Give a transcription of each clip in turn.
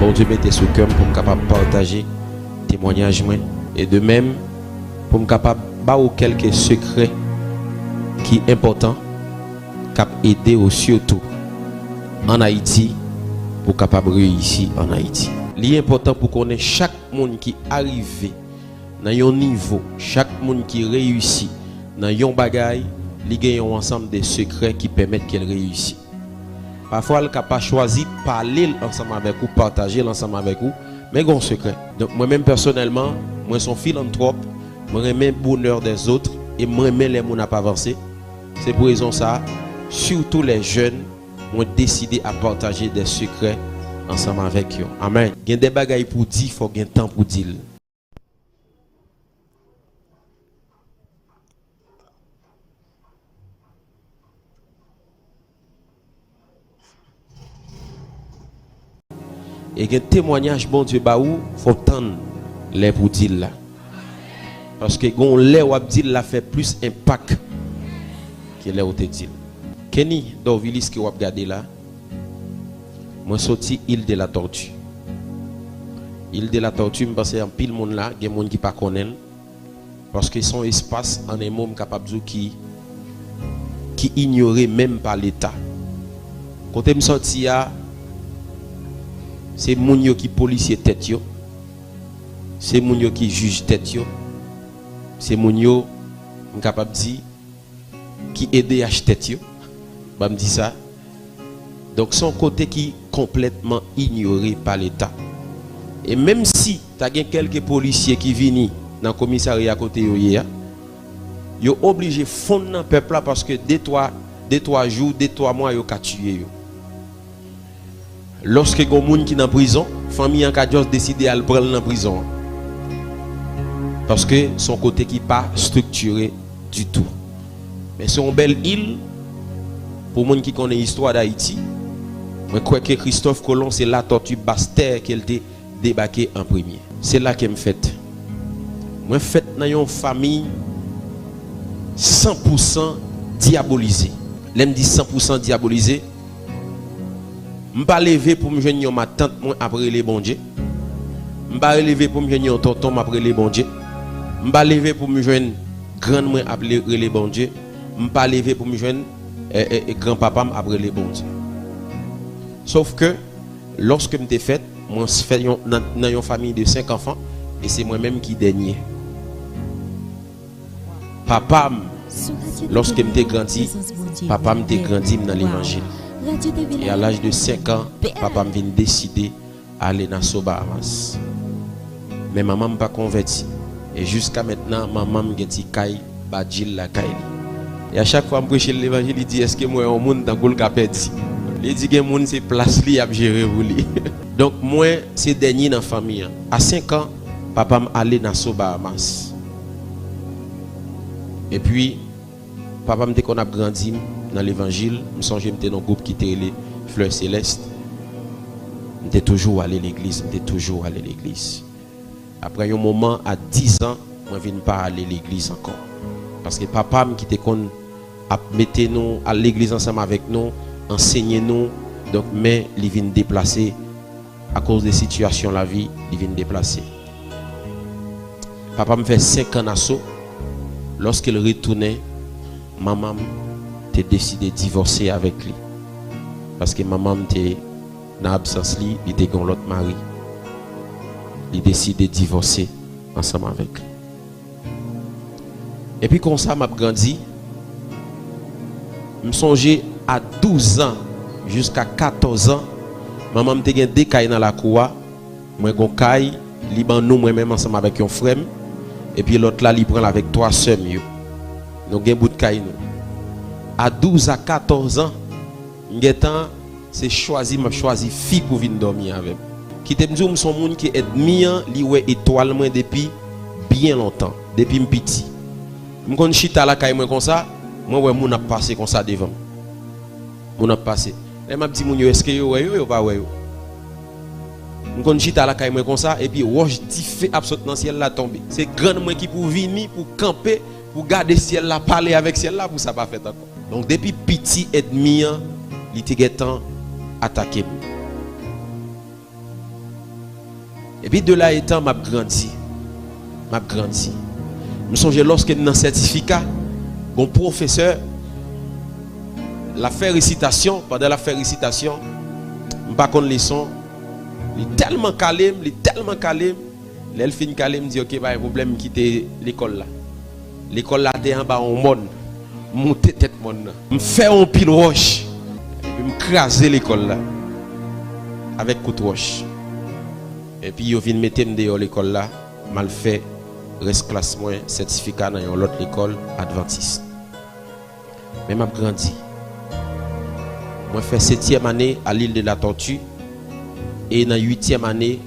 bon Dieu mette sous cœur pour me capable partager témoignage moi et de même pour me capable ba ou quelques secrets qui important cap aider au surtout en Haïti pour capable réussir en Haïti. L'important pour qu'on ait chaque monde qui arrive dans un niveau, chaque monde qui réussit dans un bagaille, il y a un ensemble de secrets qui permettent qu'elle réussisse. Parfois, elle n'a pas choisi parler ensemble avec vous, partager ensemble avec vous, mais il y a un secret. Donc moi-même personnellement, moi suis un philanthrope, moi j'aime le bonheur des autres et moi j'aime les gens pas avancer. C'est pour raison ça, surtout les jeunes, ont décidé à partager des secrets ensemble avec eux. Amen. Il y a des bagailles pour dire, il faut qu'il y ait temps pour dire. Et il y a un témoignage, bon Dieu, il faut attendre les pour dire là. Parce que quand les ou dire là fait plus impact que les ou te dire. Kenny, Dorvilis qui vous regardez là, moi sorti île de la Tortue. Île de la Tortue, je pense qu'il y a un pile monde là, il y a des gens qui ne connaissent pas. Parce que son espace en est même capable qui ignoré même par l'État. Quand je suis sorti, c'est moun yo qui policier tête yo. C'est moun yo qui juge tête yo. C'est moun yo capable dire qui EDH tête yo. Bah me dit ça. Donc son côté qui est complètement ignoré par l'État. Et même si tu as quelques policiers qui viennent dans le commissariat à côté yo hier, yo obligé fondre dans le peuple là parce que dès 3 jours, dès 3 mois yo ka tuer yo. Lorsque il y a des gens qui sont en prison, la famille a décidé de le prendre dans la prison. Parce que son côté qui n'est pas structuré du tout. Mais c'est une belle île. Pour les gens qui connaissent l'histoire d'Haïti, je crois que Christophe Colomb, c'est la tortue Bastère qu'elle a débarqué en premier. C'est là qu'elle me fait. Moi, je fait dans une famille 100% diabolisée. L'aime dit 100% diabolisée. Je ne vais pas lever pour me joindre ma tante après les bons dieux. Je ne vais pas lever pour me joindre tonton après les bons dieux. Je ne vais pas lever pour me joindre grand après les bons dieux. Je ne vais pas lever pour me joindre grand-papa après les bons dieux. Sauf que lorsque je suis fait, moi je suis dans une famille de 5 enfants et c'est moi-même qui dernier. Papa, lorsque je suis grandi, papa m'a grandi dans l'évangile. Et à l'âge de 5 ans, papa m'a décidé d'aller dans Sobahamas. Mais maman m'a pas converti. Et jusqu'à maintenant, maman m'a dit Kaï, Badjil la Kaï. Et à chaque fois que je prêche l'évangile, il dit est-ce que moi, un monde dans le perdu? Il dit que le monde c'est place li à gérer pour lui. Donc, moi, c'est dernier dans la famille. À 5 ans, papa m'a allé dans Sobahamas. Et puis, papa m'a dit qu'on a grandi dans l'évangile. Je me souviens que j'étais dans un groupe qui était les Fleurs Célestes. J'étais toujours allé à l'église. Après un moment, à 10 ans, je ne viens pas aller à l'église encore. Parce que papa qui était qu'on a mettre nous à l'église ensemble avec nous, enseigner nous. Donc, mais il vient déplacer à cause des situations de la vie, il vient déplacer. Papa me fait 5 ans à saut. Lorsqu'il retournait, maman a décidé de divorcer avec lui. Parce que maman était dans l'absence, il était avec l'autre mari. Il a décidé de divorcer ensemble avec lui. Et puis comme ça, m'a grandi. Je me songeais à 12 ans jusqu'à 14 ans. Maman m'a gagné des cailles dans la cour. Moi, j'ai une caille, liban nous moi-même ensemble avec un frère. Et puis l'autre là, il prend avec 3 sœurs. Nous avons un bout de caille. À 12 à 14 ans, c'est choisi fille pour venir dormir avec. Qui te dit son monde qui est mien, li ouais étoile moi depuis bien longtemps, depuis petit. Je connais chita la caille moi comme ça, moi ouais mon a passé comme ça devant. Mon a passé. Elle m'a dit mon yo est-ce que yo ouais yo pas ouais yo. Je connais chita la caille moi comme ça et puis roche dit fait absolument ciel là tomber. C'est grand moi qui pour venir pour camper, pour garder ciel là parler avec ciel là pour ça pas fait encore. Donc depuis petit ennemi il était temps attaquer. Et puis de là étant, m'a grandi. M'a grandi. Je me songe lorsque dans un certificat, mon professeur l'a fait récitation, pendant la fait récitation, je pas connais les sons, il est tellement calme, elle fin calme, me dit OK, pas de problème, quitter l'école là. L'école là était en bas en monde, monter tête monde. Me faire un pile roche, et puis me craser l'école là avec coup de roche. Et puis ils viennent mettre me dehors l'école là, mal fait, reste classe moins certificat dans une autre école adventiste. Mais m'a grandi. Moi fait 7e année à l'île de la Tortue et dans 8e année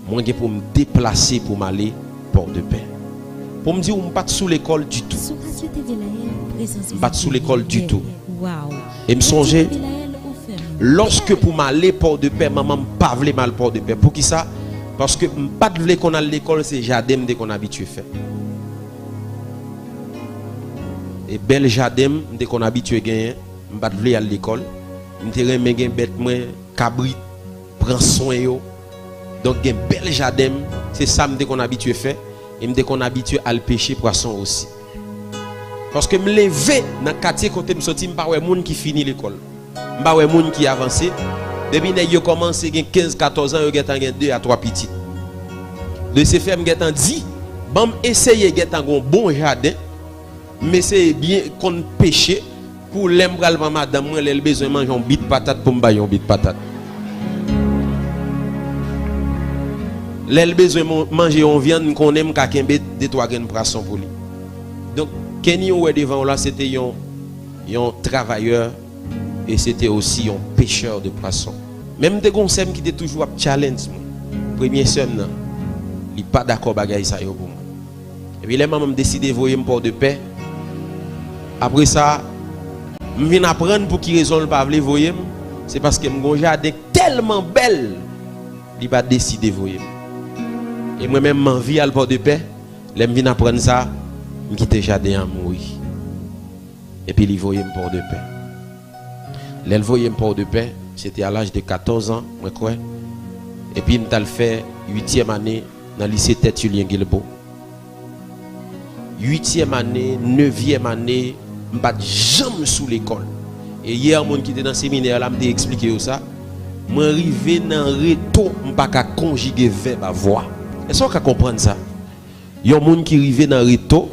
moi j'ai pour me déplacer pour m'aller Port-de-Paix. Pour me dire on pas sous l'école du tout. Pas sous l'école du tout. Et me songer lorsque pour m'aller Port-de-Paix maman pas voulait mal Port-de-Paix. Pour qui ça? Parce que pas de voulait qu'on a l'école c'est jardin dès qu'on habitué faire. Et bel jardin dès qu'on habitué gagner, pas de voulait aller à l'école. M'terrain mais gen bête moi cabrit prend soin yo. Donc gen bel jardin, c'est ça dès qu'on habitué faire et dès qu'on habitué à le pêcher poisson aussi. Parce que me lever dans quartier côté me sorti pas ouais monde qui finit l'école. Pas ouais monde qui avancé. Depuis nèg yo commencé gen 15-14 ans yo gen 2 à 3 petites. De ces ferme gen 10, bam essayer gen un bon jardin mais c'est bien qu'on pêcher. Pour l'embral madame moi elle besoin manger un bit patate pour me bailler un bit patate. Elle besoin manger un viande qu'on aime ka kembe 2-3 graines poisson pour lui. Donc Kenny ouais devant là c'était un travailleur et c'était aussi un pêcheur de poissons. Même des gonzem qui était toujours à challenge moi. Premier sem nan, il pas d'accord bagay ça yo pour moi. Et puis les maman décidé voyer Port-de-Paix. Après ça je viens apprendre pour qui raison le pas vle voyer, c'est parce que mon jardin tellement belle, il pas décider voyer. Et moi même m'envie à Port-de-Paix, je viens apprendre ça, je quitte jardin à mourir. Et puis il voyait Port-de-Paix. Le voyait Port-de-Paix, c'était à l'âge de 14 ans, moi crois. Et puis il m'a fait 8e année dans le lycée Tertullien Guilbeault. 8e année, 9e année, je ne suis jamais sous l'école. Et hier, mon qui était dans le séminaire, là, m'a expliqué ça. Je suis arrivé dans le réto, je ne peux pas conjuguer verbe à voix. Est-ce que vous comprenez ça? Il y a des gens qui arrivent dans le réto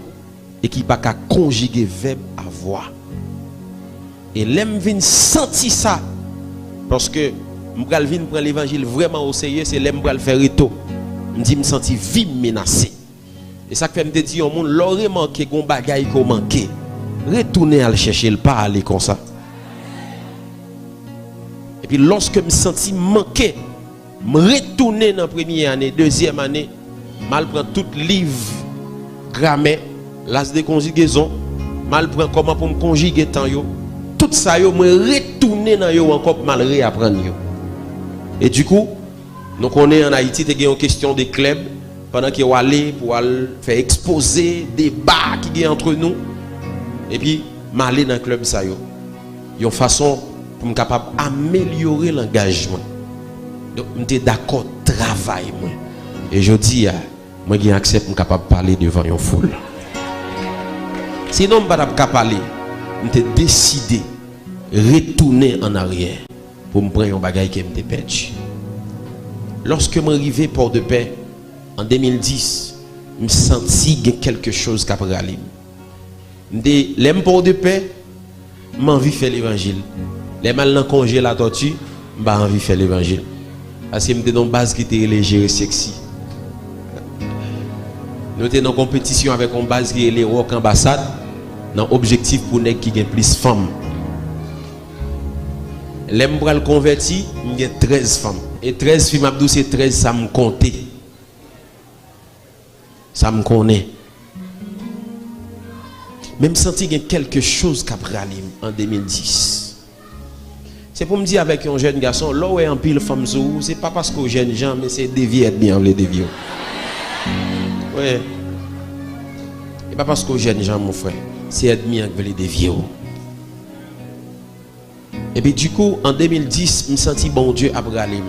et qui ne peuvent pas conjuguer verbe à voix. Et là, je viens sentir ça. Parce que je viens prendre l'évangile vraiment au sérieux, c'est là que je faire réto. Je me sens vie menacée. Et ça fait me dire, on l'aurait manqué, qu'on bagaille qu'on manqué. Retourner à le chercher, le pas aller comme ça. Et puis lorsque je me sens manqué, je retourner dans la première année, deuxième année, mal prendre tout livre, grammaire, l'as de conjugaison, mal prendre comment pour me conjuguer tant yo. Tout ça yo, me retourner dans yo encore mal réapprendre yo. Et du coup, nous connaissons en Haïti, il y a une question de club pendant qu'il y a aller pour faire exposer débat qui y a entre nous. Et puis, m'aller dans le club ça yo. Une façon pour me capable améliorer l'engagement. Donc, je suis d'accord travail moi. Et je dis moi qui accepte me capable parler devant une foule. Sinon, je ne peux pas parler. Je suis décidé retourner en arrière pour me prendre un bagage qui me perdu. Lorsque je suis arrivé Port-de-Paix en 2010, je me senti quelque chose qui a rallié. Les Port-de-Paix, j'ai envie de faire l'évangile. Les mal dans congé la tortue, j'ai envie de faire l'évangile. Parce que je suis dans une base qui était légère et sexy. Nous sommes en compétition avec une base qui est les rock ambassade, dans l'objectif pour nous qui gagne plus de femmes. Les m'bral converti, j'ai 13 femmes. Et 13 filles, Abdou, c'est 13, ça me comptait. Ça me connaît. Même senti qu'il y a quelque chose qui a rallié en 2010. C'est pour me dire avec un jeune garçon, là où est en pile femme, c'est pas parce que jeune gens, mais c'est des vieux bien, les vieux. Ouais. Et pas parce que jeune gens, mon frère, c'est admis avec les vieux. Et puis du coup, en 2010, je me senti bon Dieu à rallier.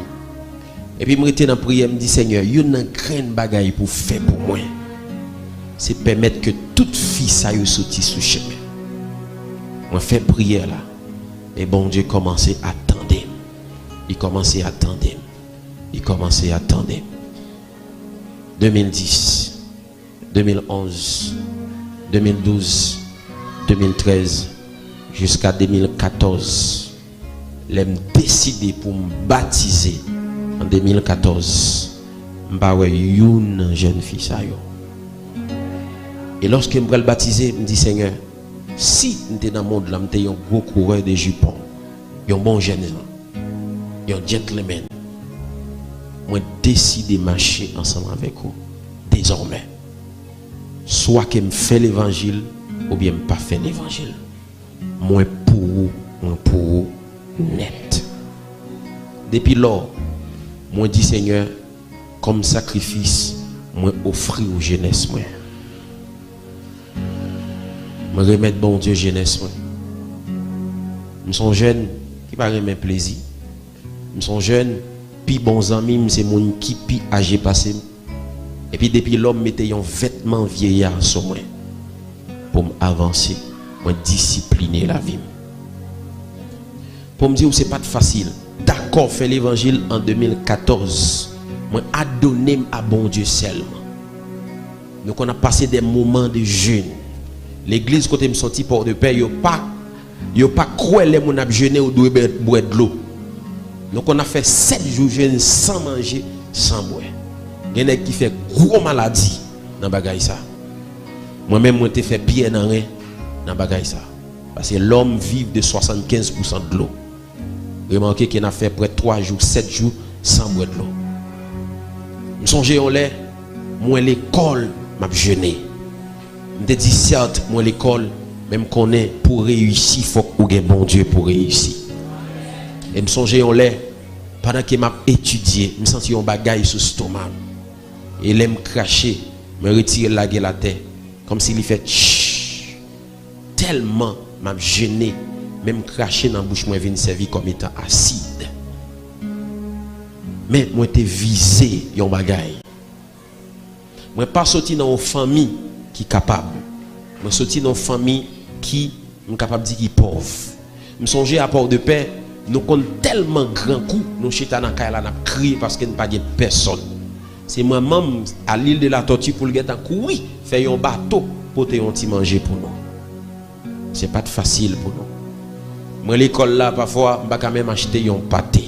Et puis, je me dans la prière, je me dis, Seigneur, il y a une grande bagaille pour faire pour moi. C'est permettre que toute fille ça y sorti sous chemin. On fait prière là. Et bon Dieu commençait à attendre. Il commençait à attendre. Il commençait à attendre. 2010, 2011, 2012, 2013, jusqu'à 2014. J'ai décidé pour me baptiser en 2014. Je suis une jeune fille. Ça y est. Et lorsque je me baptiser, je me dis Seigneur, si nous sommes dans le monde, nous sommes un gros coureur de jupons, un bon jeune, un gentleman, moi décide de marcher ensemble avec vous. Désormais, soit que je fais l'évangile, ou bien je ne pas faire l'évangile. Moi pour vous, net. Depuis lors, moi dis Seigneur, comme sacrifice, moi offrir aux jeunesse moi. Je remettre bon Dieu jeunesse. Je suis jeune qui va remettre plaisir. Je suis jeune, puis bons amis, c'est mon qui pi âgé passé. Et puis depuis l'homme mettait un vêtement vieillard sur moi pour m'avancer, pour discipliner la vie. Pour me dire que ce n'est pas facile. D'accord, fait l'évangile en 2014. Moi, a donné à bon Dieu seulement. Donc on a passé des moments de jeûne. L'église côté me sorti pour de paix, yo pas croire les mon a jeûné ou doit boire de l'eau. Donc on a fait 7 jours jeûne sans manger, sans boire. Il y a qui fait gros maladie dans bagaille ça. Moi-même moi t'ai fait pire dans rien dans bagaille ça. Parce que l'homme vit de 75% de l'eau. Remarquez qu'il a fait près de 3 jours, 7 jours sans boire de l'eau. Je songe en l'air, moi l'école m'a jeûné. Je me dis certes, moi l'école, même qu'on est pour réussir, il faut que bon Dieu pour réussir. Et me songe en l'air, pendant que m'a étudié, je me sentis un bagaille sous l'estomac. Et il me cracher, me retirer la terre, comme s'il fait chut. Tellement m'a gêné, même cracher dans la bouche, moi vient servir comme étant acide. Mais moi t'ai visé yon bagaille. Moi pas sorti dans une famille qui est capable. Moi sorti dans une famille qui est capable de dire qui est pauvre. Je songe à Port de Paix, nous avons tellement grand coup, nous chita dans la n'a crié parce que nous pas de personne. C'est moi-même à l'île de la Tortue pour le gars oui, faire un bateau pour te petit manger pour nous. C'est pas facile pour nous. Moi l'école là parfois, je pas même acheter un pâté.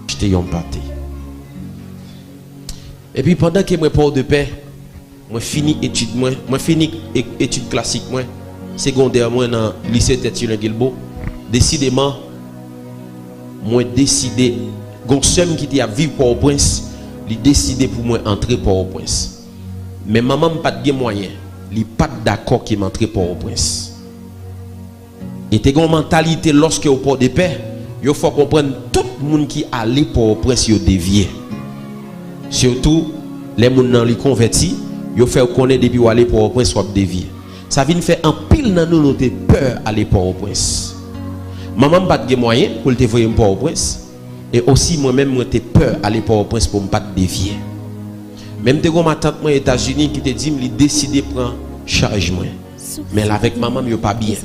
Acheter un pâté. Et puis pendant que moi Port de Paix, moi fini étude moi fini étude classique moi secondaire moi dans lycée Tertullien Guilbeault. Décidément moi décidé gonseum qui était à vivre Port-au-Prince, il décidé pour moi entrer Port-au-Prince. Mais maman pas de moyen, il pas d'accord qui m'entrer Port-au-Prince. Et t'es une mentalité lorsque au Port de Paix, il faut comprendre tout le monde qui allait Port-au-Prince yo dévié. Surtout les gens qui sont convertis, ils font connaître depuis où aller Port-au-Prince soit dévié. Ça vient faire un pile dans nous peur aller Port-au-Prince. Maman pas de moyen pour te voir Port-au-Prince. Et aussi moi-même j'ai peur d'aller Port-au-Prince pour ne pas te dévier. Même te ma tante aux États-Unis qui te dit qu'il décide de prendre charge moi. Mais avec maman je pas bien.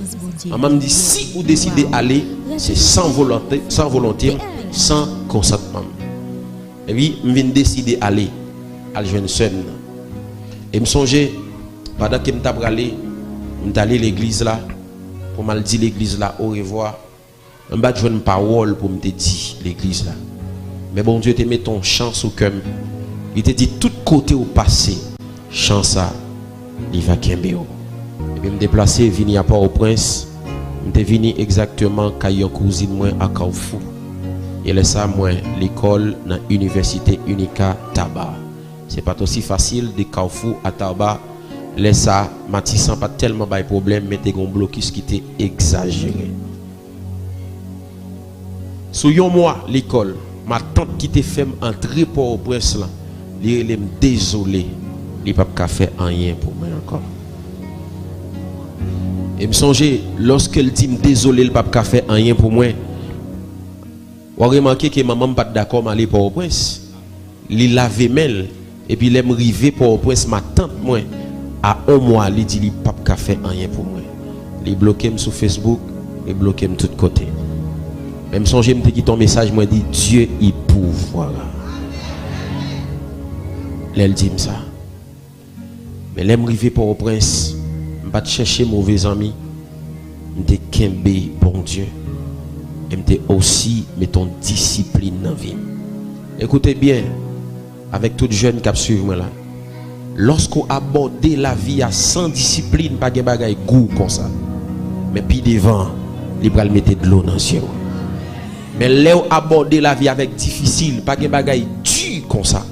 Maman me dit si vous décidez d'aller, c'est sans volonté, sans consentement. Et puis je viens décider d'aller à la jeune sœur. Et me songer pendant que je allé à l'église là pour me dire l'église là au revoir. Je ne vais pas une parole pour me dire l'église là. Mais bon Dieu te met ton chance au cœur. Il te dit tout côté au passé. Chance ça, il va kembeo. Et puis me déplacer, venir à Port-au-Prince. Je suis venu exactement quand il y a une cousine moi à Carrefour. Et là ça moi l'école dans l'université Unica Taba. C'est pas aussi facile de Carrefour à Taba. Là ça Matissan pas tellement de problème mais t'es un blocus qui était exagéré. Sous un mois l'école, ma tante qui te fait entrer pour au prince là, elle est désolé, il n'a pas fait rien pour moi encore. Et me songe lorsqu'elle dit désolé, il n'a pas fait rien pour moi. Vous remarquez que maman pas d'accord à aller pour au prince. Il lave mêle et puis il rivé pour au prince ma tante moi à un mois il dit il pas qu'à faire rien pour moi. Il bloqué sur Facebook et bloqué de tous côtés. Même songez me dit ton message moi dit Dieu il pouvoir. Elle dit ça. Mais l'aime rivé pour au prince, pas chercher mauvais amis, m'te kembe bon Dieu. Et m'te aussi mettons discipline dans vie. Écoutez bien avec tout jeune qui suivent moi là. Lorsqu'on aborde la vie à sans discipline, pas de bagaille goût comme ça. Mais puis devant, il va mettre de l'eau dans le ciel. Mais là où aborder la vie avec difficile, pas de bagaille dur comme ça.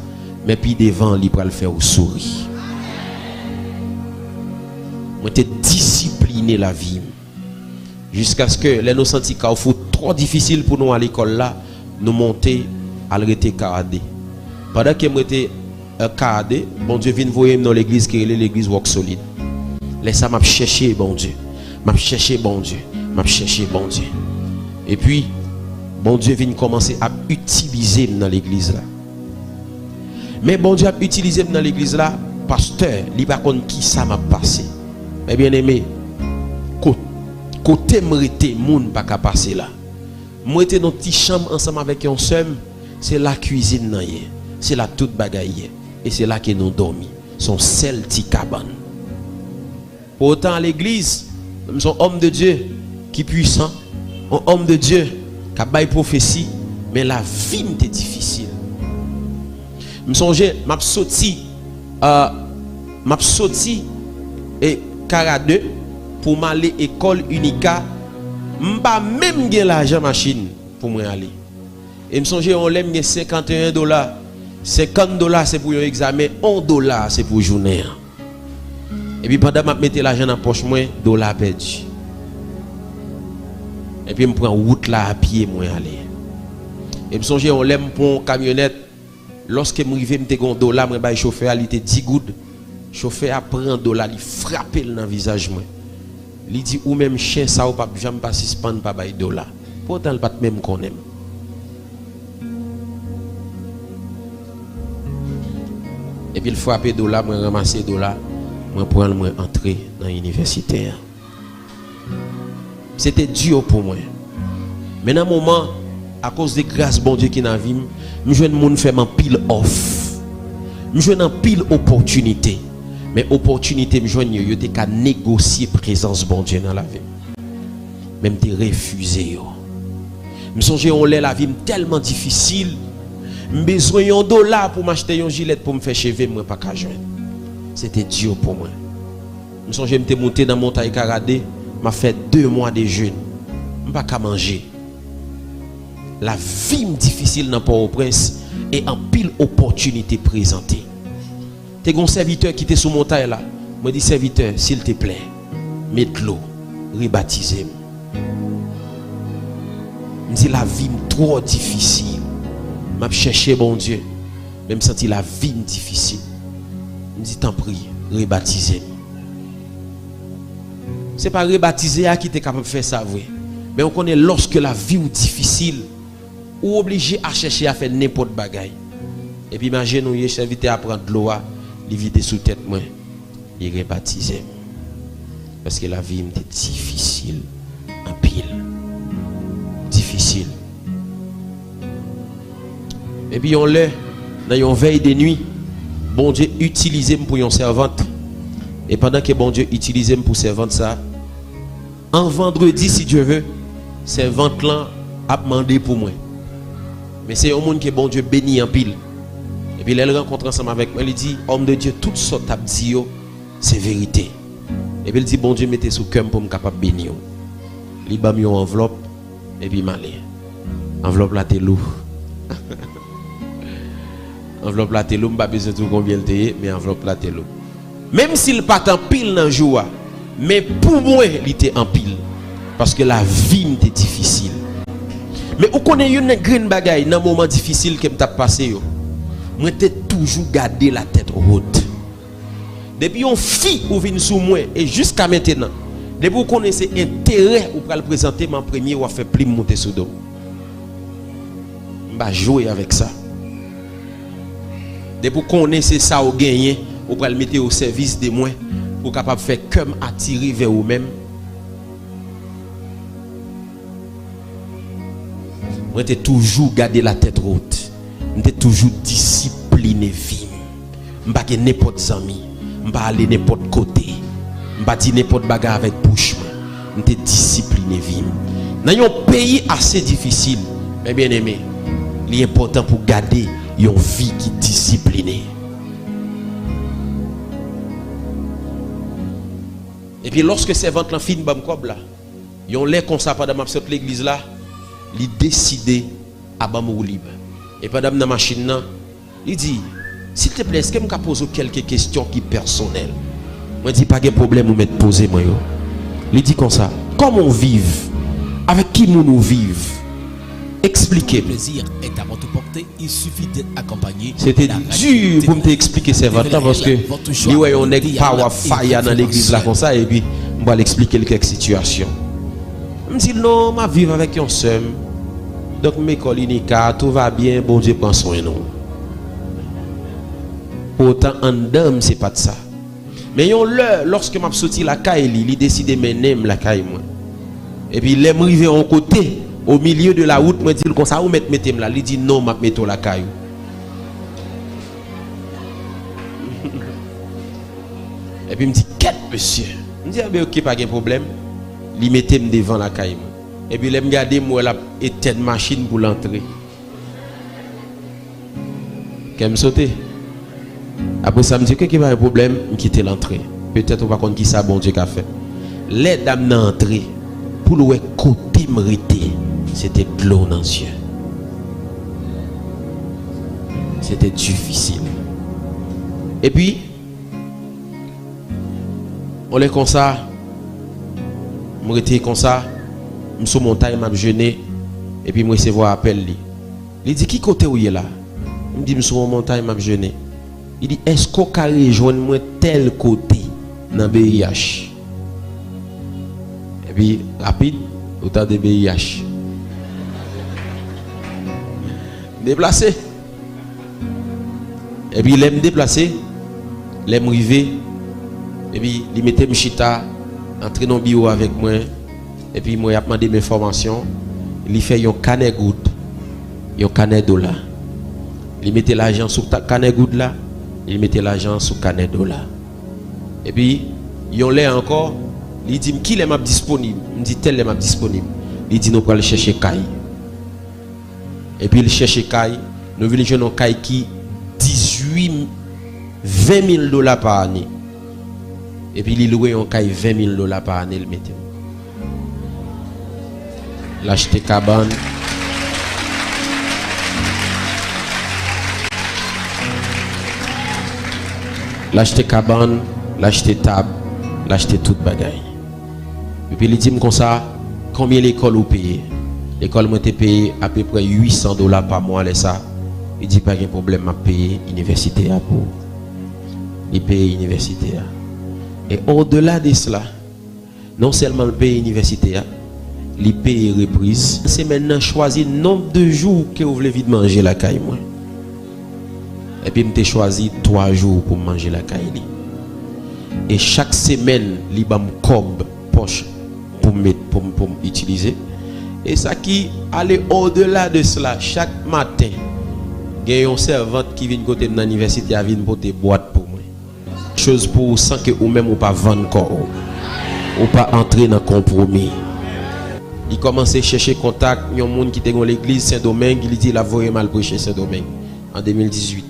Mais puis devant, il va le faire au sourire. Moi t'ai discipliné la vie jusqu'à ce que les nous senti qu'il trop difficile pour nous à l'école là, nous monter à l'arrêter caradé. Pendant que moi était caradé, bon Dieu vient voir dans l'église qui est l'église Walk Solide. Laisse ça m'a chercher bon Dieu. M'a chercher bon Dieu. M'a chercher bon Dieu. Et puis bon Dieu vient commencer à utiliser dans l'église là. Mais bon Dieu a utilisé dans l'église là, pasteur, il pas connaît qui ça m'a passé. Mais bien aimé, côté m'rete moun pas qu'à passer là. Moi était dans petite chambre ensemble avec un seul, c'est la cuisine nan yé, c'est la toute bagaille et c'est là que nous dormi. Son seul petit cabane. Pourtant à l'église, nous sommes homme de Dieu qui puissant, un homme de Dieu qui a bail prophétie, mais la vie était difficile. Je me songe, m'a sorti et Caradeux pour m'aller école Unica, m'pa même gen l'argent machine pour moi aller. Et me songe on l'aime $51, $50 c'est pour un examen, $1 c'est pour journée. Et puis pendant m'a mettre l'argent dans poche moi, $1 perdu. Et puis me prend route là à pied moi aller. Et me songe on l'aime pour une camionnette. Lorsque je suis arrivé, $1, je suis chauffeur, il était 10 gouttes. Le chauffeur a pris $1, il frappe dans le visage. Il dit, ou même chien, ça ou pas, jamais pas suspendre, pas $1. Pourtant, il pas même qu'on aime. Et puis, il frappe $, je ramasse $, je prends moi entrer dans l'université. C'était dur pour moi. Mais dans un moment, à cause de grâce bon Dieu qui n'a vie, je joue monde faire un pile off. Je joue un pile opportunité. Mais opportunité je joue yo te ka négocier présence bon Dieu dans la vie. Même te refuser yo. Me songe on la vie tellement difficile. Besoin $1 pour m'acheter un gilet pour me faire cheveux moi pas ka joindre. C'était dur pour moi. Me songe me te monter dans montagne Caradé, m'a fait 2 mois de jeûne. Pas ka manger. La vie difficile dans Port-au-Prince et en pile opportunité présentée. T'es un serviteur qui était sous montagne là. Moi dis serviteur, s'il te plaît, mette l'eau, rebaptisez-moi. Je dis la vie trop difficile. M'a cherché bon Dieu. Même senti la vie difficile. Je dis t'en prie, rebaptisez-moi. C'est pas rebaptiser qui t'es capable de faire ça vrai. Mais on connaît lorsque la vie est difficile, ou obligé à chercher à faire n'importe bagaille. Et puis imaginez nous serviteur à prendre de l'eau, il vide sous tête moi, il rebaptisé. Parce que la vie était difficile en pile. Difficile. Et puis on l'a dans une veille de nuit, bon Dieu utilisé pour une servante. Et pendant que bon Dieu utilisé pour servante ça, en vendredi si Dieu veut, servante là a demandé pour moi. Mais c'est un monde qui bon Dieu béni en pile. Et puis elle rencontre ensemble avec moi, elle dit homme de Dieu, tout ça t'a dit c'est vérité. Et puis elle dit bon Dieu mettez sous cœur pour me capable bénir. Il ba mis une enveloppe et puis m'aller. Enveloppe là t'es lourd. Enveloppe là t'es lourd, pas besoin de combien le t'es, mais enveloppe là t'es lourd. Même s'il pas en pile dans jour, mais pour moi il était en pile parce que la vie était difficile. Mais vous connaissez une grande bagaille dans un moment difficile que m't'a passé yo. Moi t'ai toujours gardé la tête haute. Depuis on fille ou vient sous moi et jusqu'à maintenant, depuis vous connaissez intérêt ou pour le présenter mon premier ou faire plus monter sous dos. va jouer avec ça. Dès pour connaître ça au gagner, on va le mettre au service des moins pour capable faire comme attirer vers vous-même. Moi t'ai toujours gardé la tête haute. M'étais toujours discipliné vie. M'pas que n'importe ami, m'pas aller n'importe côté. M'pas dire n'importe bagarre avec bouche. M'étais discipliné vie. Dans un pays assez difficile, mais bien aimé, il est important pour garder une vie qui est disciplinée. Et puis lorsque ces ventes là fin bam kob là, yon lè comme ça pendant m'a sorti l'église là, il décidé à bamou libre. Et pendant dans machine là, il dit s'il te plaît, est-ce que me pose quelques questions qui personnelles. Moi dis pas de problème ou mettre poser moi yo. Il dit comme ça, comment on vive, avec qui nous vivons. Expliquez. Le plaisir est à votre portée, il suffit d'être accompagné. C'était dur pour me t'expliquer ces ventes parce que on n'est pas wa faille dans l'église là comme ça et puis on va l'expliquer quelques situations. Je me dis non, ma vivre avec un seul. Donc mes colinica, tout va bien, bon Dieu prend soin nous. Pourtant en dame c'est pas de ça. Mais lorsque m'a sorti la caille, il décide de mener la caille moi. Et puis il arrivé en côté au milieu de la route, moi dit comme ça ou mettez là, il dit non, m'a mettre la caille. Et puis il me dit quête monsieur. Je dis ah ben OK, pas de problème. Il mettait devant la caille. Et puis il me regarder moi la éteindre machine pour l'entrer. Qu'elle me sauter. Après ça me dit que qu'il y a un problème, je quitte l'entrée. Peut-être on va connaître qui ça bon Dieu qu'a fait. Les dames d'entrée pour le côté mérité, c'était de l'eau dans les yeux. C'était difficile. Et puis on est comme ça, je suis comme ça, je suis sur montagne, je suis jeûné, et puis je recevoir appel. Il dit qui côté où il est là? Il me dit je suis sur montagne, je suis jeûné. Il dit est-ce qu'on peut rejoindre moi tel côté dans BIH? Et puis rapide, autant de BIH. Déplacé. Et puis il aime déplacer, il aime arriver. Et puis il mettait Mchita, entrer dans le bureau avec moi. Et puis moi il a demandé mes formations. Il fait un canet goutte, un canet dollar. Il mettait l'argent sur ta canet goutte là. Il mettait l'argent sur canet dollar. Et puis il y a encore. Il dit qui est map disponible. Il me dit tel est map disponible. Il dit nous pour aller chercher Kai. Et puis il cherche Kai. Nous venons jouer un Kai qui 20 000 dollars par année. Et puis il louait un Kai 20 000 dollars par année. Il mettait. L'acheter cabane. L'acheter cabane, l'acheter table, l'acheter toute bagaille. Et puis il dit comme ça, combien l'école vous payez? L'école m'a été payée à peu près 800 dollars par mois. Ça. Il dit pas de problème à payer l'université pour. Il paye l'université. Et au-delà de cela, non seulement le paye l'université, il paye reprise. C'est maintenant choisi le nombre de jours que vous voulez vite manger la caille. Et puis je choisi 3 jours pour manger la caille. Et chaque semaine, il y a un cob poche pour utiliser. Et ça qui allait au-delà de cela, chaque matin, il y a une servante qui vient côté de l'université à venir porter boîte pour moi. Chose pour sans que ou même ou pas vendre corps ou pas entrer dans compromis. Il commence à chercher contact, il y a un monde qui était dans l'église Saint-Domingue, il dit il a vraiment mal prêché Saint-Domingue en 2018.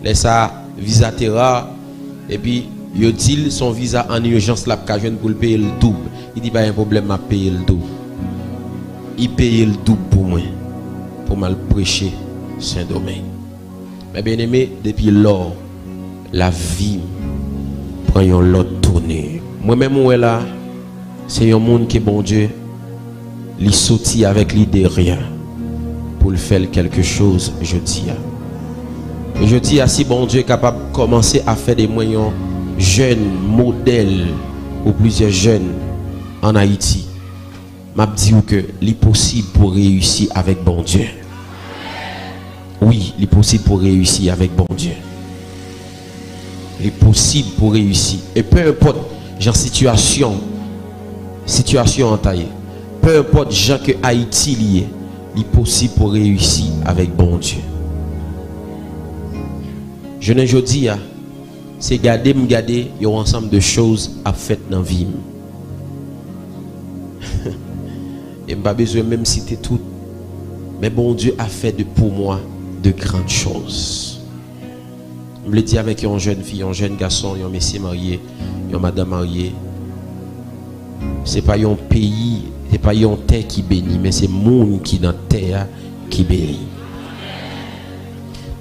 Laisse ça visa terra et puis il dit son visa en urgence là pour pour le payer le double. Il dit pas un problème à payer le double. Il paye le double pour moi pour mal prêcher Saint-Domingue. Mais bien aimé, depuis lors la vie prend une autre tournée. Moi-même où est là, c'est un monde qui est bon Dieu, il sortit avec l'idée rien pour le faire quelque chose, je dis. Et je dis à si bon Dieu est capable de commencer à faire des moyens jeunes, modèles pour plusieurs jeunes en Haïti. M'a dit que c'est possible pour réussir avec bon Dieu. Oui, il est possible pour réussir avec bon Dieu. Il est possible pour réussir. Et peu importe, genre situation en taille. Peu importe, gens que Haïti lié, il est possible pour réussir avec bon Dieu. Je ne dis pas, c'est garder, il y a un ensemble de choses à faire dans la vie. Et je n'ai pas besoin même citer tout. Mais bon Dieu a fait pour moi de grandes choses. Je me le dis avec une jeune fille, un jeune garçon, un monsieur marié, une madame mariée. Ce n'est pas un pays, ce n'est pas une terre qui bénit, mais c'est le monde qui est dans la terre qui bénit.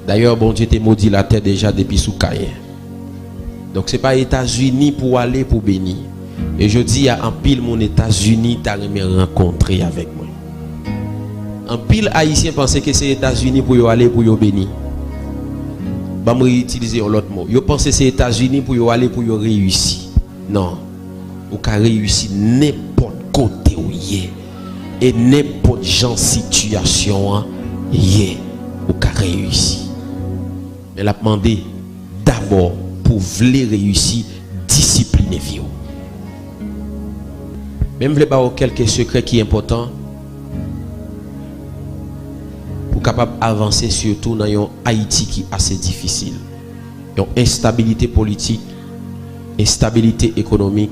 D'ailleurs, bon Dieu t'a maudit la terre déjà depuis sous Caïn. Donc ce n'est pas les États-Unis pour aller pour bénir. Et je dis à un pile mon États-Unis, tu as rencontré avec moi. Un pile haïtien pensait que c'est les États-Unis pour aller pour bénir. Je vais utiliser l'autre mot. Yo pense que c'est les États-Unis pour aller pour réussir. Non. Vous pouvez réussir n'importe côté où y est. Et n'importe genre situation y est. Vous pouvez réussir. Mais la demandé d'abord pour vouloir réussir, discipliner vie. Même vous voulez quelques secrets qui sont importants pour capable avancer surtout dans un Haïti qui est assez difficile. Une instabilité politique, instabilité économique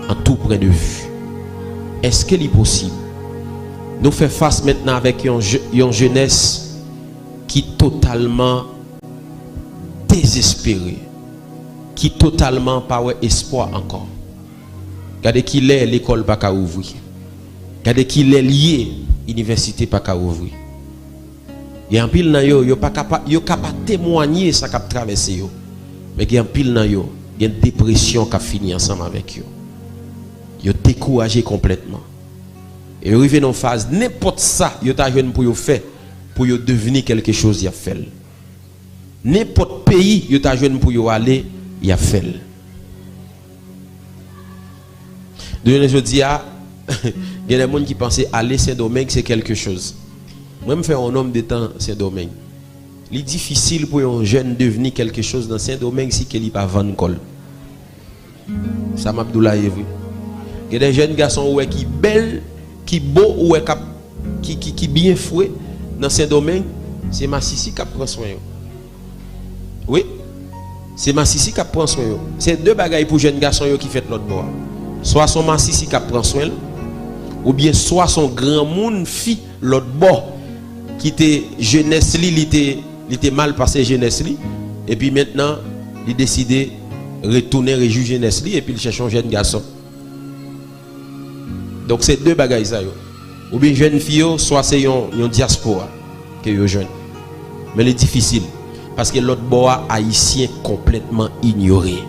en tout point de vue. Est-ce qu'il est possible nous faire face maintenant avec une jeunesse qui est totalement désespérée, qui est totalement pas espoir encore? Regardez qu'il est l'école pas qu'à ouvrir. Regardez qu'il est lié l'université pas qu'à ouvrir. Il y a un pile dans yo pas capable témoigner ça qu'a traversé yo. Mais il y a un pile dans yo, il y a une dépression qui a fini ensemble avec yo. Yo découragé complètement. Et arrivé dans phase n'importe ça, yo t'a jeune pour yo faire pour yo devenir quelque chose, il a fait. N'importe pays yo t'a jeune pour yo aller, il a fait. De je dis il y a des gens qui pensaient aller Saint-Domingue c'est quelque chose. Moi je fais un homme de temps Saint-Domingue. Il est difficile pour un jeune devenir quelque chose dans Saint-Domingue si il n'est pas vendre col. Ça m'a Abdoulaye vu. Il y a des jeunes garçons qui belles, qui beau ou qui bien fouet dans Saint-Domingue, c'est Massissi qui prend soin. Oui. C'est Massissi qui prend soin. C'est deux bagailles pour jeunes garçons qui fait l'autre bord. Soit son Massissi qui prend soin ou bien soit son grand monde fille l'autre bord qui était jeunesse li était mal passé jeunesse li et puis maintenant il décidé retourner rejuger jeunesse li et puis il cherche un jeune garçon. Donc c'est deux bagailles ça yo. Ou bien jeune fille soit c'est un diaspora que yo jeune. Mais c'est difficile parce que l'autre bord haïtien complètement ignoré.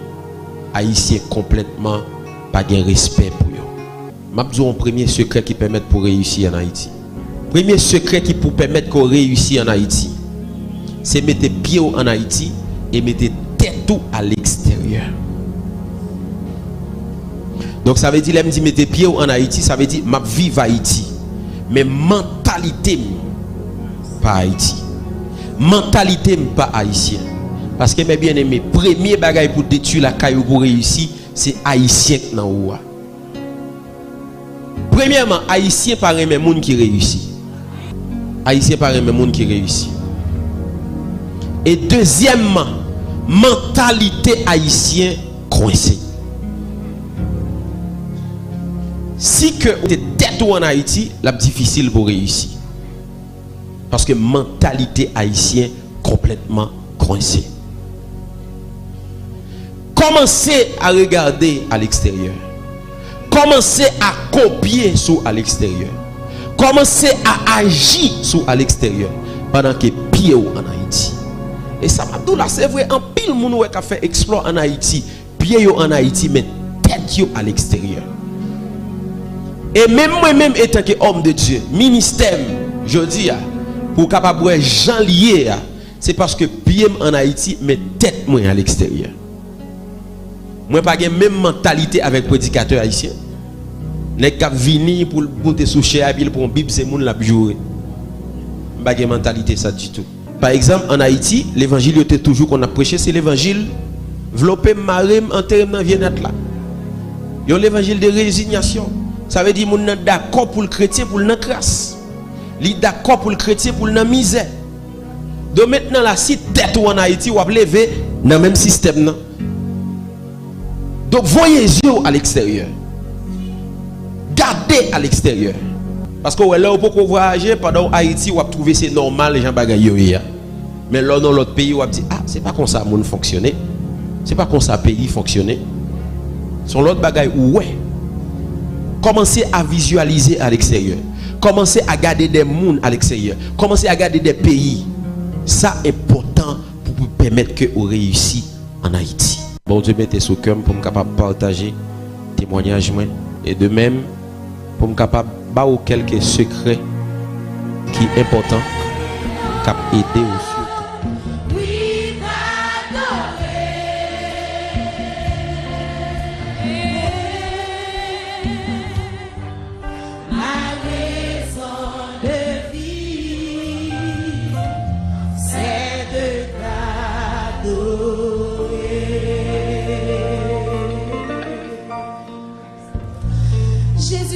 Haïtien complètement pas de respect pour eux. M'a dit un premier secret qui permet pour réussir en Haïti. Premier secret qui peut permettre qu'on réussisse en Haïti, c'est mettre pied en Haïti et mettre tête tout à l'extérieur. Donc ça veut dire, là me dit mettre pied en Haïti, ça veut dire m'a vivre Haïti, mais mentalité pas Haïti. Mentalité pas haïtien. Parce que mes bien-aimés, premier bagage pour détruire la caillou pour réussir, c'est haïtien dans ou. Premièrement, haïtien par les gens qui réussit. Haïtien par les gens qui réussit. Et deuxièmement, mentalité haïtien coincée. Si que vous êtes tête en Haïti, c'est difficile pour réussir. Parce que mentalité haïtien complètement coincée. Commencez à regarder à l'extérieur. Commencez à copier sur à l'extérieur. Commencez à agir sur à l'extérieur pendant que pied en Haïti. Et ça m'a dit là, c'est vrai, en pile moun qui a fait exploit en Haïti, pied en Haïti, mais tête à l'extérieur. Et même moi-même étant que homme de Dieu, ministère, je dis, pour capable de gens liés, c'est parce que pied en Haïti, mais tête moi à l'extérieur. Moi pas la même mentalité avec prédicateur haïtien. Les cap venir pour monter sous cher puis pour Bible c'est moun la jouer. Pas la mentalité ça du tout. Par exemple, en Haïti, l'évangile était toujours qu'on a prêché, c'est l'évangile développé marem enterrement dans vieux-net là. Yo l'évangile de résignation. Ça veut dire mon d'accord pour le chrétien pour le crasse. Li d'accord pour le chrétien pour le misère. Donc maintenant là si tête ou en Haïti ou a lever dans même système là. Donc voyez yeux à l'extérieur. Gardez à l'extérieur. Parce que là, on peut voyager pendant Haïti, on va trouver c'est normal les gens bagaillent. Mais là dans l'autre pays, on va dire ah, c'est pas comme ça monde fonctionner. C'est pas comme ça pays fonctionner. Son l'autre bagaille ouais. Commencez à visualiser à l'extérieur. Commencez à garder des mondes à l'extérieur. Commencez à garder des pays. Ça est important pour vous permettre que vous réussissiez en Haïti. Bon Dieu mettez sous cœur pour me capable partager témoignage et de même pour me capable baou quelques secrets qui est important cap aider aussi.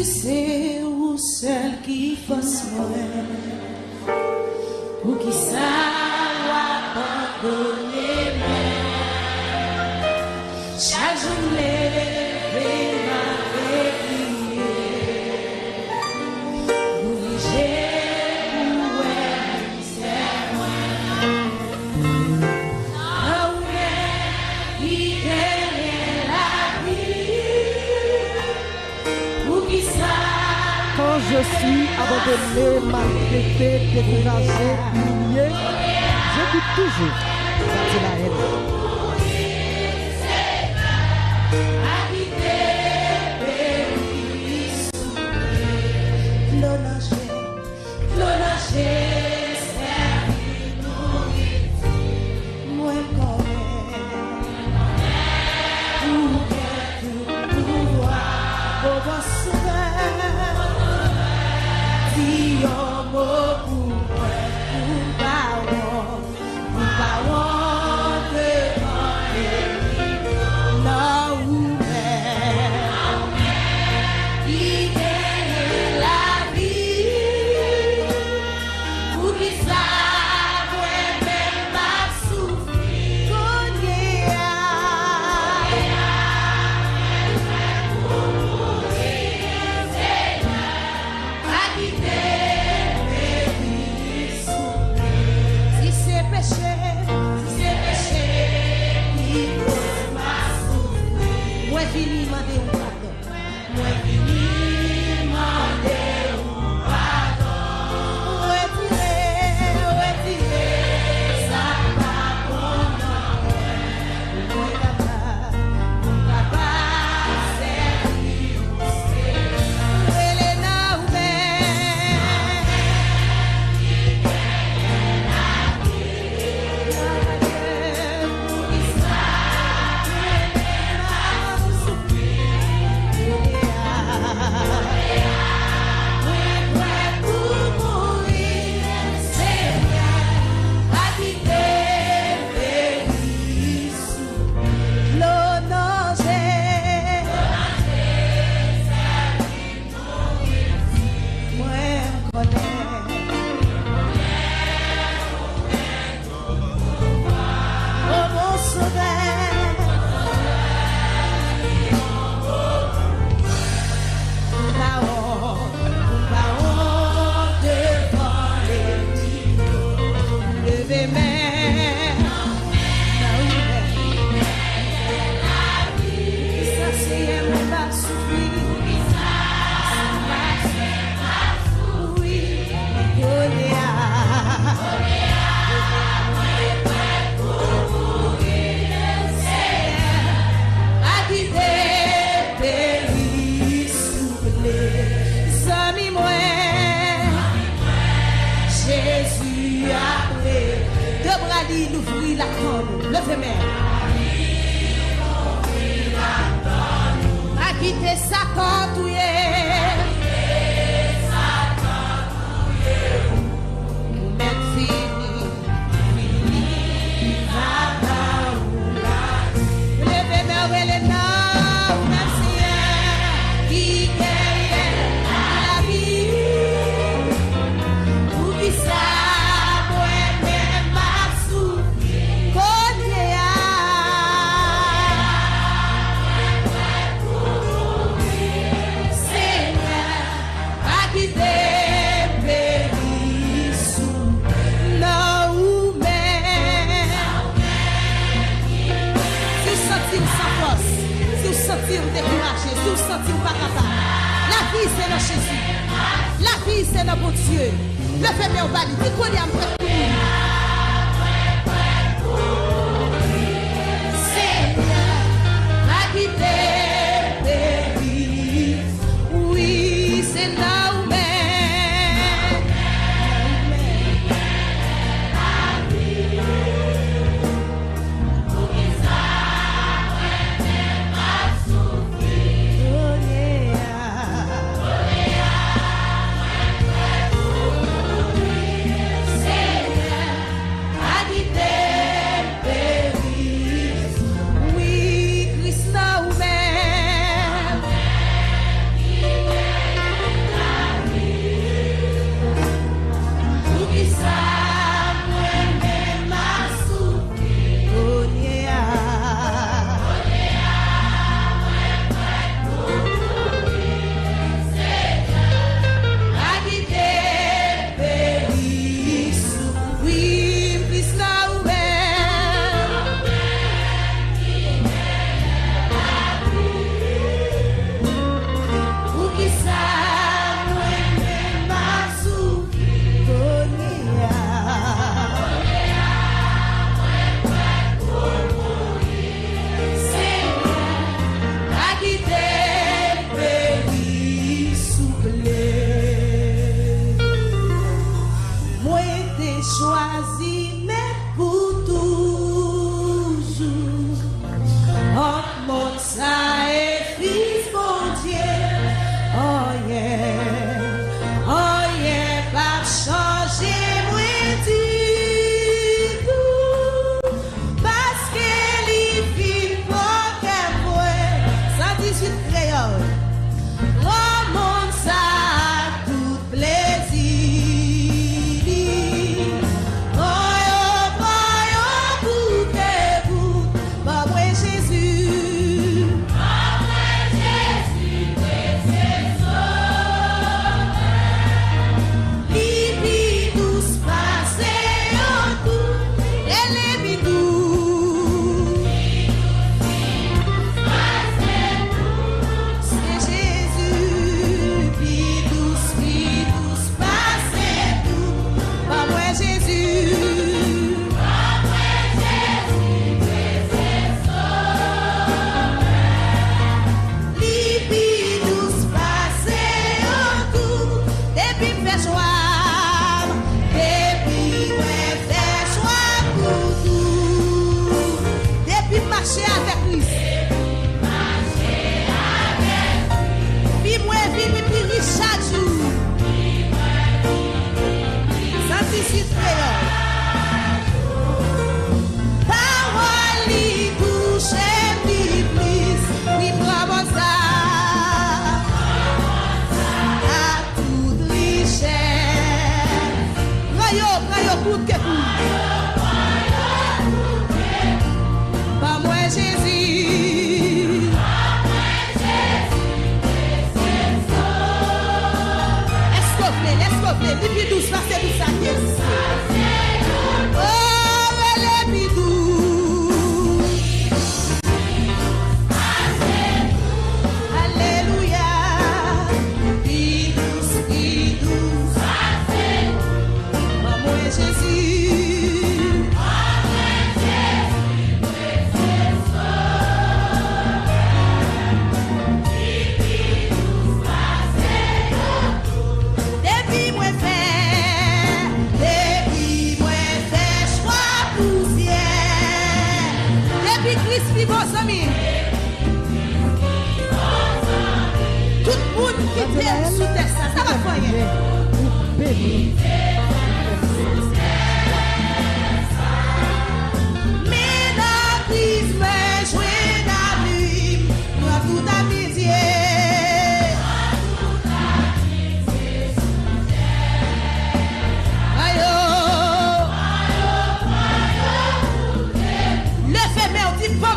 C'est où seul qui fasse moi pour qui ça abandonner chaque jour lever ma prière bouger pour c'est moi ah ouais il est la vie pour qui ça. Quand je suis abandonné, maltraité, découragé, humilié, j'écoute toujours. Ça, c'est la haine. L'ouvrir la corde, levez-moi. A quitter sa corde, mettre fini senti découragé, si vous sentez pas capable, la vie c'est dans Jésus. La vie c'est dans mon Dieu. Le fait bien au bali, qui connaît un prêt pour nous. Seigneur, ma guidée. Oui, c'est là où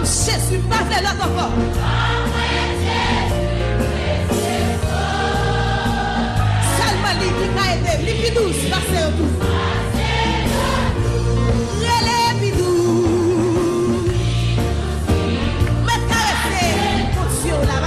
Jésus, pas de l'autre encore. Seulement lui qui a aidé, lui qui douce, passez au tout. Relève-nous. Mais caressez, mon Dieu, là.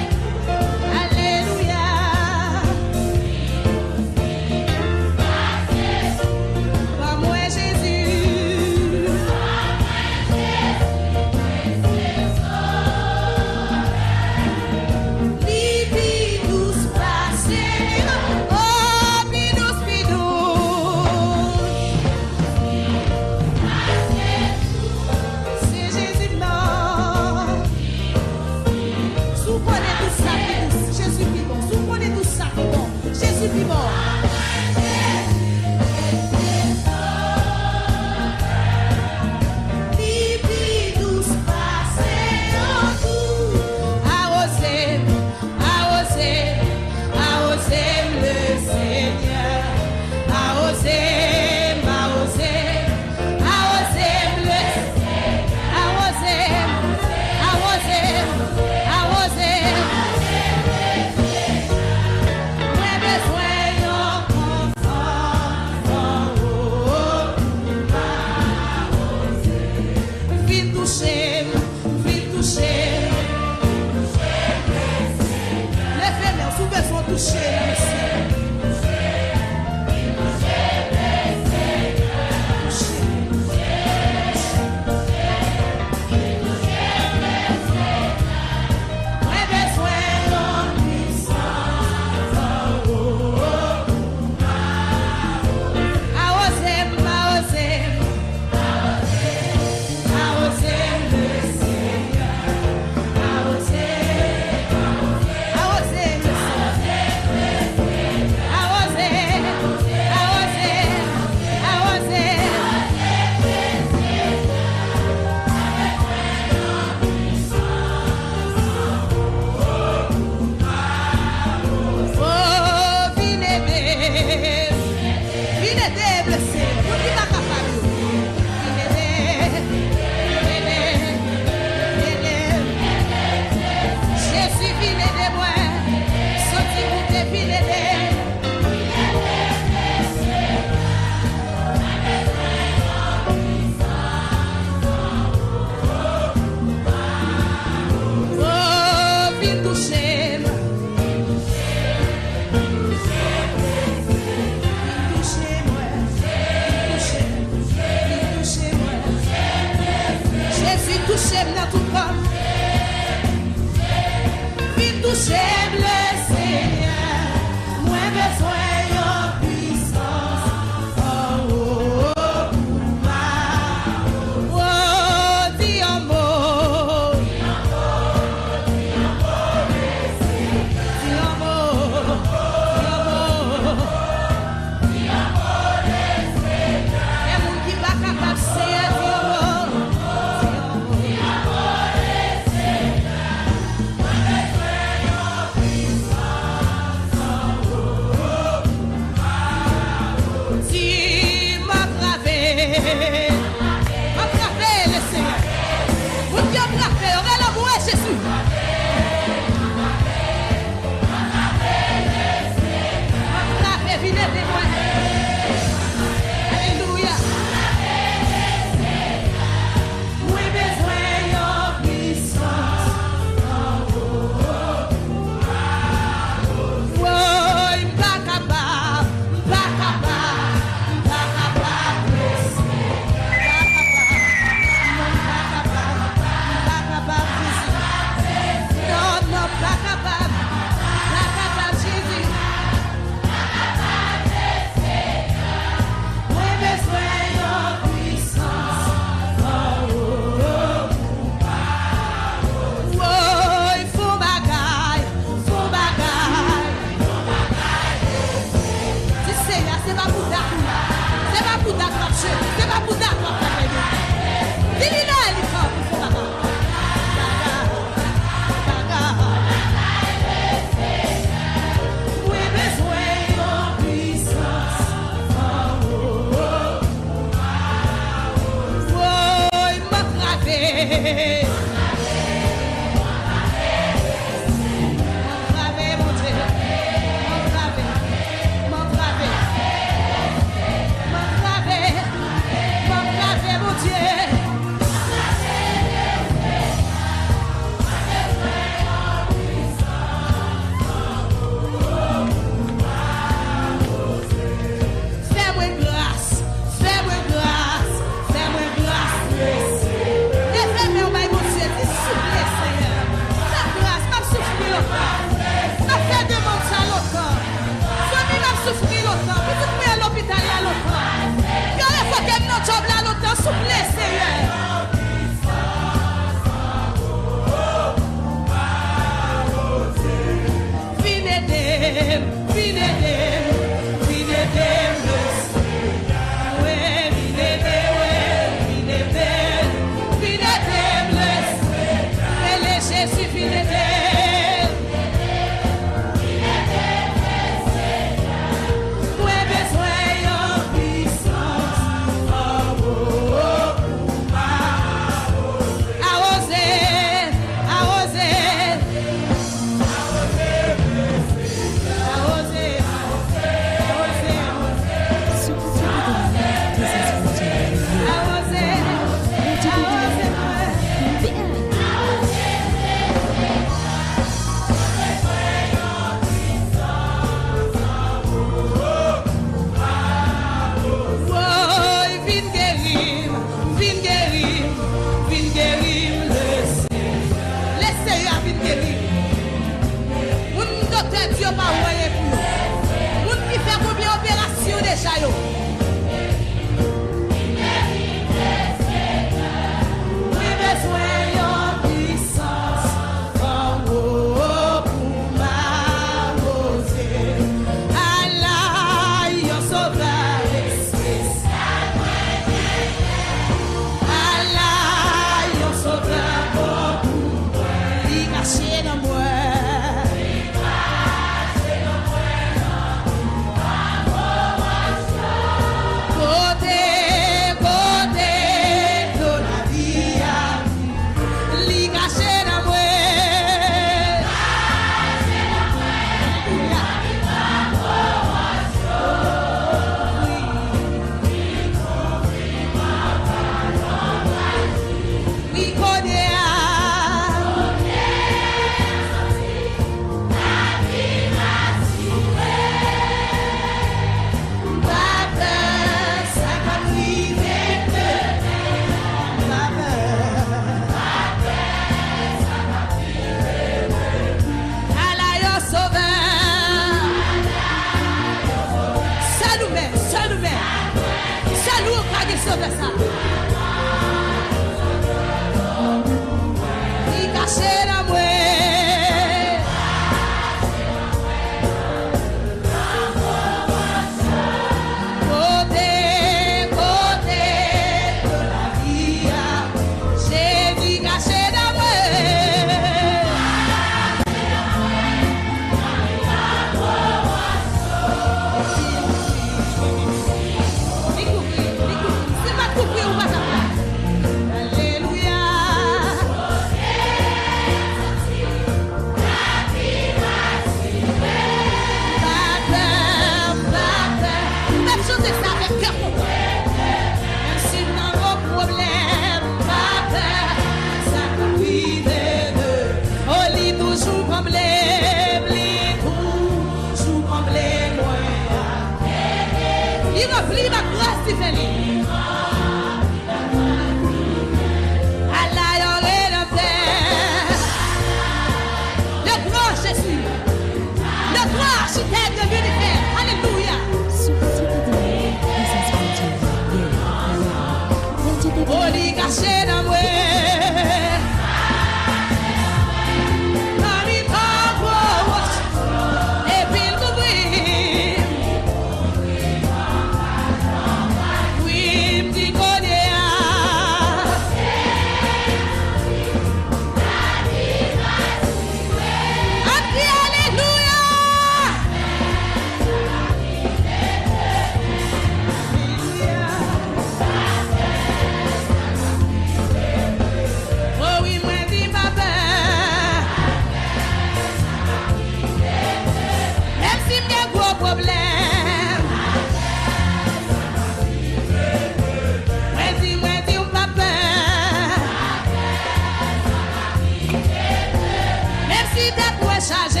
chargé.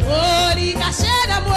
Oh, li caché dans moi.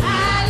I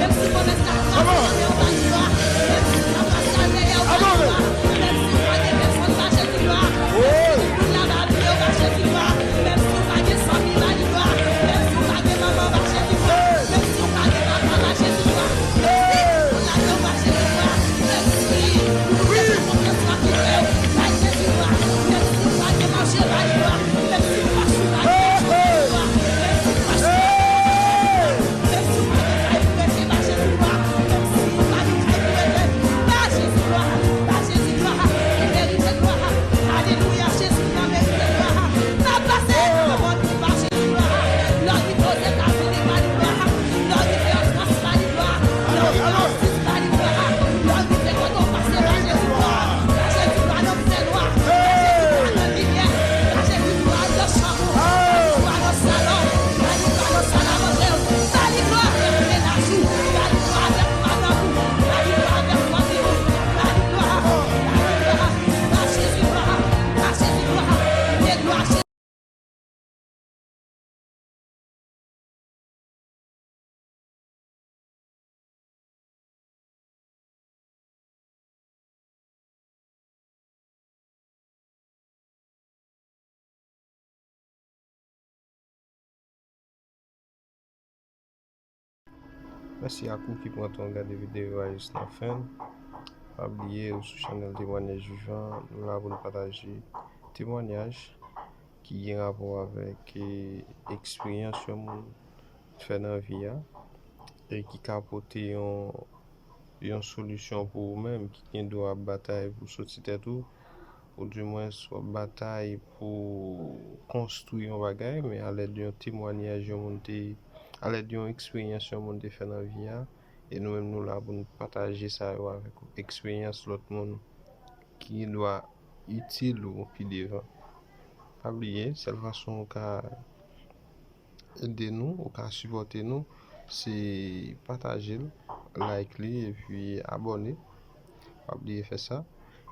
Même si Merci à vous qui prend ton regarder vidéo jusqu'à la fin. Pas oublier sur channel témoignage vivant, nous avons partagé témoignages qui ont rapport avec expérience que mon fait dans la vie et qui capoter une solution pour vous-même qui doit bataille pour sortir tout ou du moins soit bataille pour construire un bagage mais à l'aide d'un témoignage à l'aide d'une expérience que mon fait dans la vie et nous-mêmes nous là pour partager ça avec expérience l'autre monde qui doit utile ou puis devant. Pas oublier c'est la façon qu'a aider nous ou qu'a supporter nous c'est partager, liker et puis abonner. Pas oublier faire ça.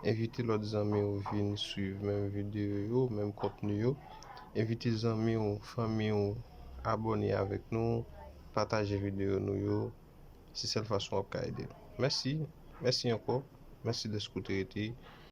Inviter l'autre amis ou venir suivre même vidéo, même contenu yo. Inviter les amis ou famille ou abonner avec nous, partager vidéo nous yo. C'est cette façon à aider. Merci encore. Merci de s'écouter.